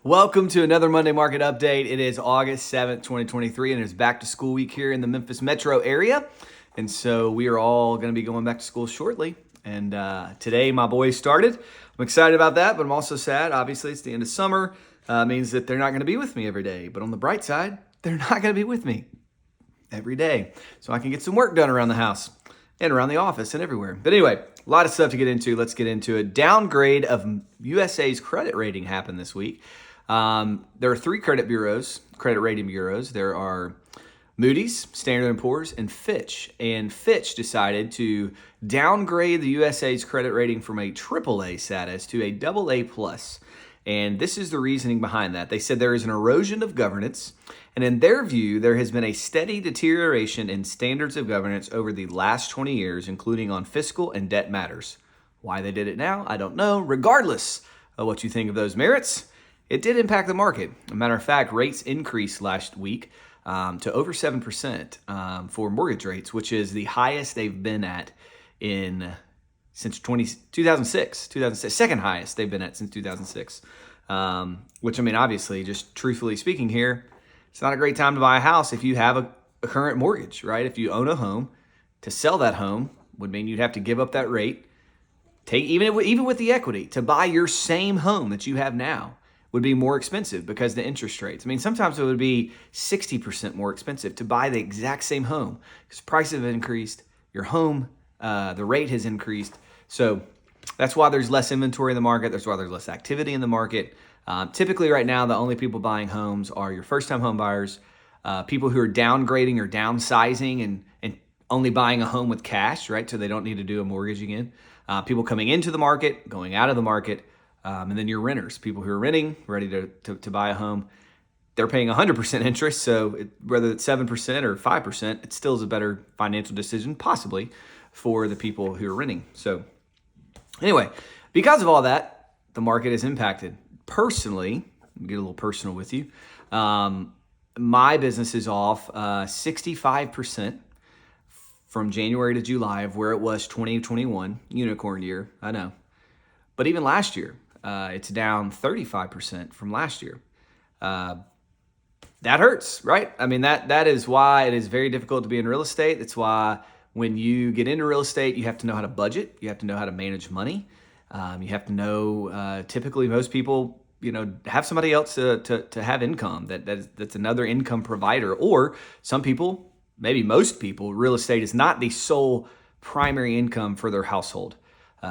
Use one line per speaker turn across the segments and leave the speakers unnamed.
Welcome to another Monday Market Update. It is August 7th, 2023, and it's back to school week here in the Memphis metro area. And so we are all going to be going back to school shortly. And today my boys started. I'm excited about that, but I'm also sad. Obviously, it's the end of summer. Means that they're not going to be with me every day. But on the bright side, they're not going to be with me every day. So I can get some work done around the house and around the office and everywhere. But anyway, a lot of stuff to get into. Let's get into it. Downgrade of USA's credit rating happened this week. There are three credit rating bureaus. There are Moody's, Standard & Poor's, and Fitch. And Fitch decided to downgrade the USA's credit rating from a AAA status to a AA+. And this is the reasoning behind that. They said there is an erosion of governance, and in their view, there has been a steady deterioration in standards of governance over the last 20 years, including on fiscal and debt matters. Why they did it now, I don't know. Regardless of what you think of those merits, it did impact the market. As a matter of fact, rates increased last week to over 7% for mortgage rates, which is the highest they've been at since 2006. Second highest they've been at since 2006. Which, I mean, obviously, just truthfully speaking here, it's not a great time to buy a house if you have a current mortgage, right? If you own a home, to sell that home would mean you'd have to give up that rate, even with the equity, to buy your same home that you have now would be more expensive because of the interest rates. I mean, sometimes it would be 60% more expensive to buy the exact same home because prices have increased, your home, the rate has increased. So that's why there's less inventory in the market. That's why there's less activity in the market. Typically right now, the only people buying homes are your first-time home buyers, people who are downgrading or downsizing and only buying a home with cash, right? So they don't need to do a mortgage again. People coming into the market, going out of the market. And then your renters, people who are renting, ready to buy a home, they're paying 100% interest. So whether it's 7% or 5%, it still is a better financial decision, possibly, for the people who are renting. So anyway, because of all that, the market is impacted. Personally, let me get a little personal with you. My business is off 65% from January to July of where it was 2021, unicorn year, I know. But even last year, it's down 35% from last year. That hurts, right? I mean, that is why it is very difficult to be in real estate. That's why when you get into real estate, you have to know how to budget. You have to know how to manage money. You have to know, typically most people, have somebody else to have income. That's another income provider. Or some people, maybe most people, real estate is not the sole primary income for their household.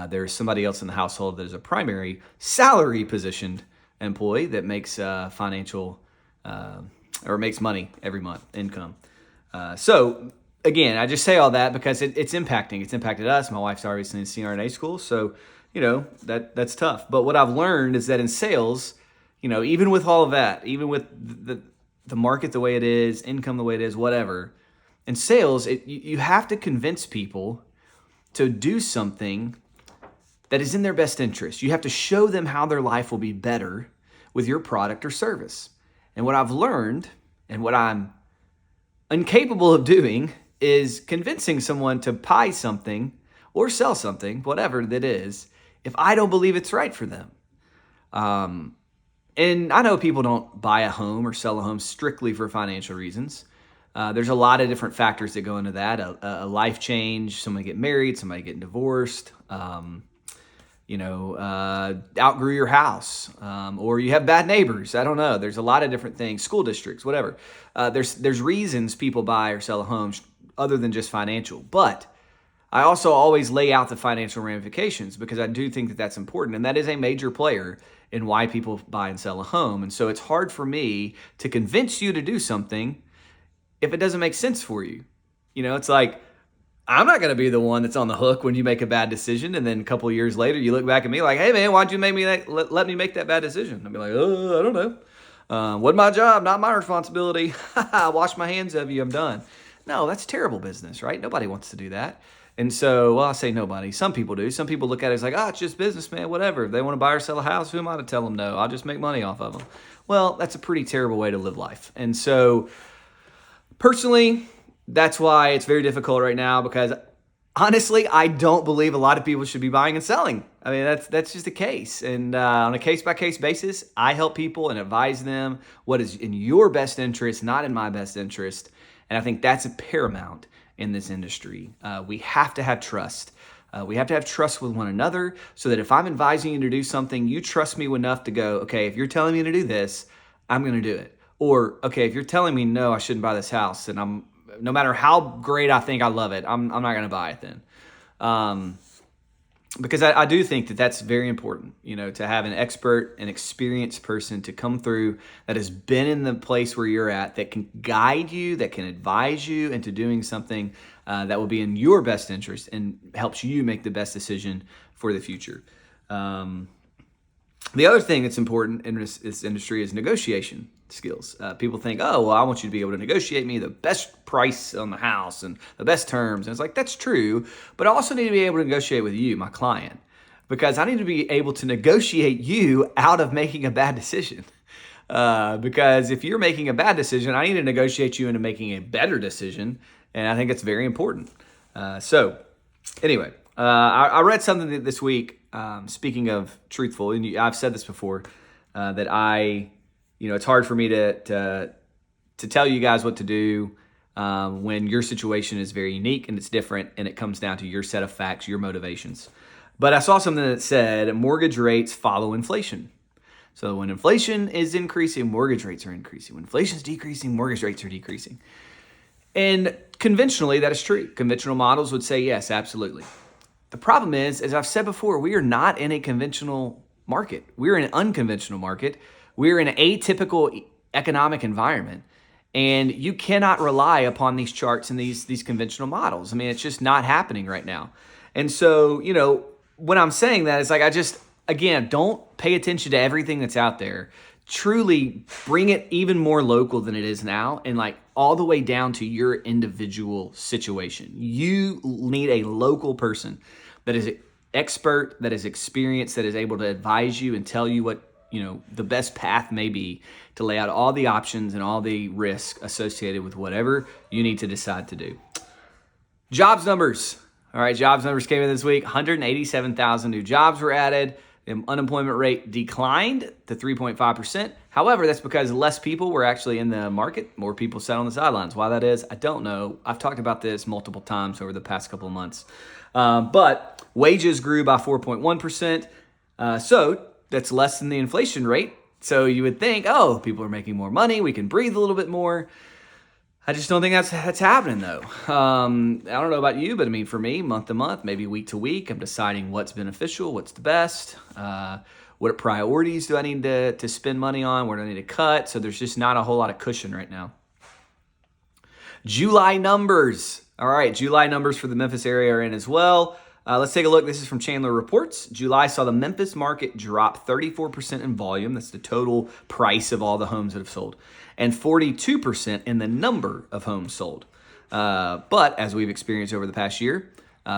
There's somebody else in the household that is a primary salary positioned employee that makes financial or makes money every month, income. So again, I just say all that because it's impacting. It's impacted us. My wife's obviously in CRNA school, so that's tough. But what I've learned is that in sales, even with all of that, even with the market the way it is, income the way it is, whatever, in sales, you have to convince people to do something that is in their best interest. You have to show them how their life will be better with your product or service. And what I've learned and what I'm incapable of doing is convincing someone to buy something or sell something, whatever that is, if I don't believe it's right for them. And I know people don't buy a home or sell a home strictly for financial reasons. There's a lot of different factors that go into that. A life change, somebody getting married, somebody getting divorced, outgrew your house, or you have bad neighbors. I don't know. There's a lot of different things, school districts, whatever. There's reasons people buy or sell a home other than just financial. But I also always lay out the financial ramifications because I do think that that's important. And that is a major player in why people buy and sell a home. And so it's hard for me to convince you to do something if it doesn't make sense for you. It's like, I'm not going to be the one that's on the hook when you make a bad decision. And then a couple of years later, you look back at me like, hey, man, why'd you make me let me make that bad decision? I'd be like, I don't know. Wasn't my job, not my responsibility. I wash my hands of you. I'm done. No, that's terrible business, right? Nobody wants to do that. And so, well, I say nobody. Some people do. Some people look at it as like, it's just business, man, whatever. If they want to buy or sell a house, who am I to tell them no? I'll just make money off of them. Well, that's a pretty terrible way to live life. And so, personally, that's why it's very difficult right now because honestly, I don't believe a lot of people should be buying and selling. I mean, that's just the case. And on a case-by-case basis, I help people and advise them what is in your best interest, not in my best interest. And I think that's paramount in this industry. We have to have trust. We have to have trust with one another so that if I'm advising you to do something, you trust me enough to go, okay, if you're telling me to do this, I'm going to do it. Or, okay, if you're telling me, no, I shouldn't buy this house, and no matter how great I think I love it, I'm not going to buy it then. Because I do think that that's very important, to have an expert, an experienced person to come through that has been in the place where you're at, that can guide you, that can advise you into doing something that will be in your best interest and helps you make the best decision for the future. The other thing that's important in this industry is negotiation skills. People think, oh, well, I want you to be able to negotiate me the best price on the house and the best terms. And it's like, that's true, but I also need to be able to negotiate with you, my client, because I need to be able to negotiate you out of making a bad decision. Because if you're making a bad decision, I need to negotiate you into making a better decision. And I think it's very important. Anyway, I read something this week, speaking of truthful, and I've said this before, that it's hard for me to tell you guys what to do when your situation is very unique and it's different and it comes down to your set of facts, your motivations. But I saw something that said mortgage rates follow inflation. So when inflation is increasing, mortgage rates are increasing. When inflation is decreasing, mortgage rates are decreasing. And conventionally, that is true. Conventional models would say yes, absolutely. The problem is, as I've said before, we are not in a conventional market. We're in an unconventional market. We're in an atypical economic environment. And you cannot rely upon these charts and these conventional models. I mean, it's just not happening right now. And so, when I'm saying that, it's like again, don't pay attention to everything that's out there. Truly bring it even more local than it is now, and like all the way down to your individual situation. You need a local person that is expert, that is experienced, that is able to advise you and tell you what the best path may be to lay out all the options and all the risk associated with whatever you need to decide to do. Jobs numbers. All right, jobs numbers came in this week. 187,000 new jobs were added. The unemployment rate declined to 3.5%. However, that's because less people were actually in the market. More people sat on the sidelines. Why that is, I don't know. I've talked about this multiple times over the past couple of months. But wages grew by 4.1%. So that's less than the inflation rate. So you would think, oh, people are making more money. We can breathe a little bit more. I just don't think that's happening, though. I don't know about you, but I mean, for me, month to month, maybe week to week, I'm deciding what's beneficial, what's the best, what priorities do I need to spend money on, where do I need to cut. So there's just not a whole lot of cushion right now. July numbers. All right, July numbers for the Memphis area are in as well. Let's take a look. This is from Chandler Reports. July saw the Memphis market drop 34% in volume. That's the total price of all the homes that have sold. And 42% in the number of homes sold. But as we've experienced over the past year,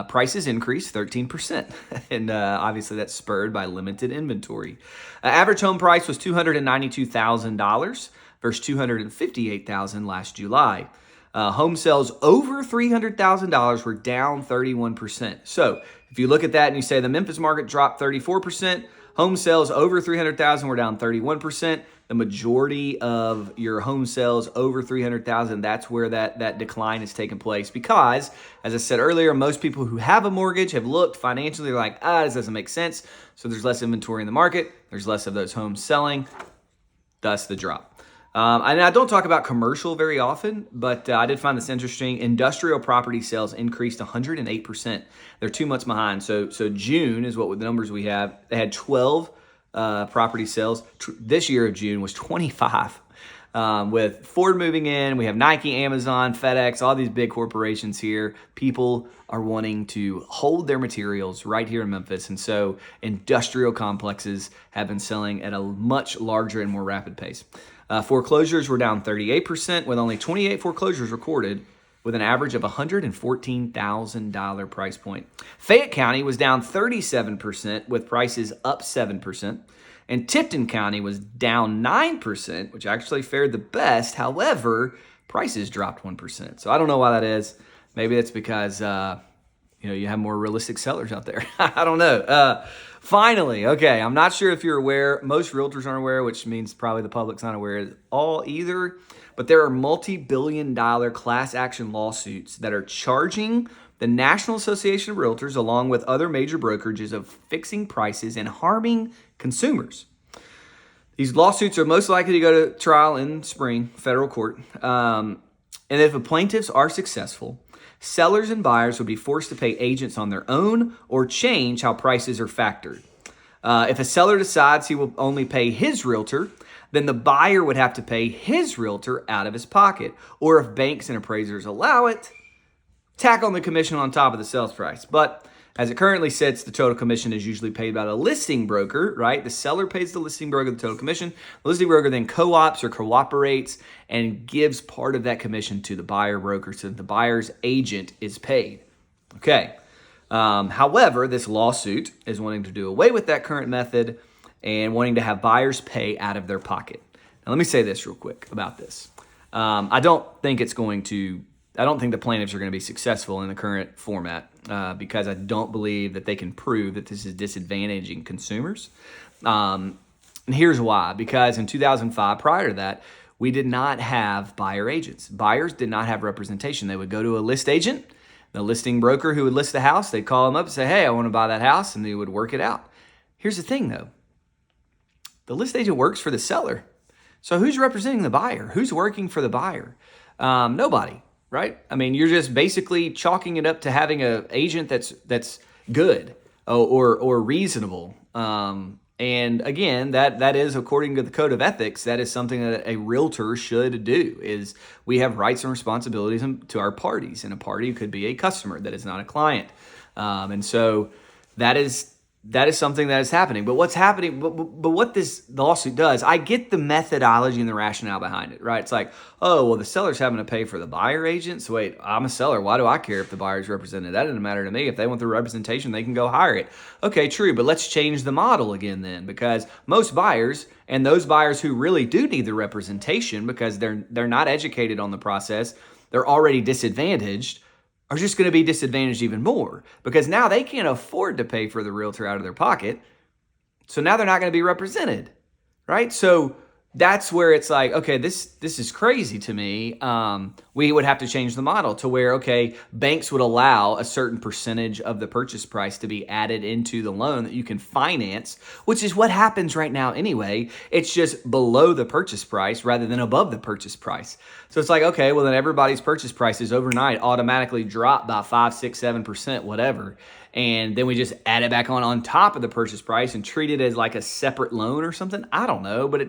prices increased 13%. And obviously that's spurred by limited inventory. Average home price was $292,000 versus $258,000 last July. Home sales over $300,000 were down 31%. So if you look at that and you say the Memphis market dropped 34%, home sales over $300,000 were down 31%. The majority of your home sales over $300,000, that's where that decline is taking place. Because, as I said earlier, most people who have a mortgage have looked financially, they're like, this doesn't make sense. So there's less inventory in the market. There's less of those homes selling, thus the drop. And I don't talk about commercial very often, but I did find this interesting. Industrial property sales increased 108%. They're 2 months behind. So June is what the numbers we have. They had 12 property sales. This year of June was 25. With Ford moving in, we have Nike, Amazon, FedEx, all these big corporations here. People are wanting to hold their materials right here in Memphis. And so industrial complexes have been selling at a much larger and more rapid pace. Foreclosures were down 38% with only 28 foreclosures recorded with an average of $114,000 price point. Fayette County was down 37% with prices up 7%. And Tipton County was down 9%, which actually fared the best. However, prices dropped 1%. So I don't know why that is. Maybe that's because, you have more realistic sellers out there. I don't know. Finally, okay, I'm not sure if you're aware. Most realtors aren't aware, which means probably the public's not aware at all either. But there are multi-billion-dollar class action lawsuits that are charging the National Association of Realtors, along with other major brokerages, of fixing prices and harming consumers. These lawsuits are most likely to go to trial in spring, federal court. And if the plaintiffs are successful, sellers and buyers would be forced to pay agents on their own or change how prices are factored. If a seller decides he will only pay his realtor, then the buyer would have to pay his realtor out of his pocket. Or if banks and appraisers allow it, tack on the commission on top of the sales price. But as it currently sits, the total commission is usually paid by the listing broker, right? The seller pays the listing broker the total commission. The listing broker then co-ops or cooperates and gives part of that commission to the buyer broker so that the buyer's agent is paid. Okay. However, this lawsuit is wanting to do away with that current method and wanting to have buyers pay out of their pocket. Now, let me say this real quick about this. I don't think the plaintiffs are going to be successful in the current format because I don't believe that they can prove that this is disadvantaging consumers. And here's why. Because in 2005, prior to that, we did not have buyer agents. Buyers did not have representation. They would go to a list agent, the listing broker who would list the house. They'd call them up and say, hey, I want to buy that house, and they would work it out. Here's the thing, though. The list agent works for the seller. So who's representing the buyer? Who's working for the buyer? Nobody. Right? I mean, you're just basically chalking it up to having an agent that's good or reasonable. And again, that is, according to the code of ethics, that is something that a realtor should do. Is we have rights and responsibilities to our parties, and a party could be a customer that is not a client. And so that is something that is happening. But what's happening, but what this lawsuit does, I get the methodology and the rationale behind it, right? It's like, oh, well, the seller's having to pay for the buyer agent. So wait, I'm a seller. Why do I care if the buyer's represented? That doesn't matter to me. If they want the representation, they can go hire it. Okay, true. But let's change the model again then, because most buyers, and those buyers who really do need the representation because they're not educated on the process, they're already disadvantaged, are just going to be disadvantaged even more because now they can't afford to pay for the realtor out of their pocket. So now they're not going to be represented, right? So that's where it's like, okay, this is crazy to me. We would have to change the model to where, okay, banks would allow a certain percentage of the purchase price to be added into the loan that you can finance, which is what happens right now anyway. It's just below the purchase price rather than above the purchase price. So it's like, okay, well then everybody's purchase prices overnight automatically drop by 5, 6, 7%, whatever. And then we just add it back on top of the purchase price and treat it as like a separate loan or something. I don't know, but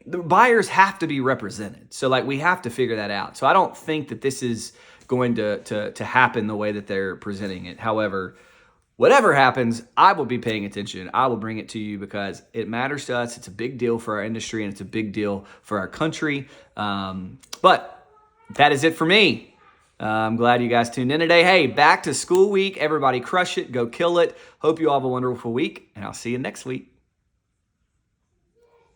the buyers have to be represented. So like we have to figure that out. So I don't think that this is going to happen the way that they're presenting it. However, whatever happens, I will be paying attention. I will bring it to you because it matters to us. It's a big deal for our industry and it's a big deal for our country. But that is it for me. I'm glad you guys tuned in today. Hey, back to school week. Everybody crush it. Go kill it. Hope you all have a wonderful week, and I'll see you next week.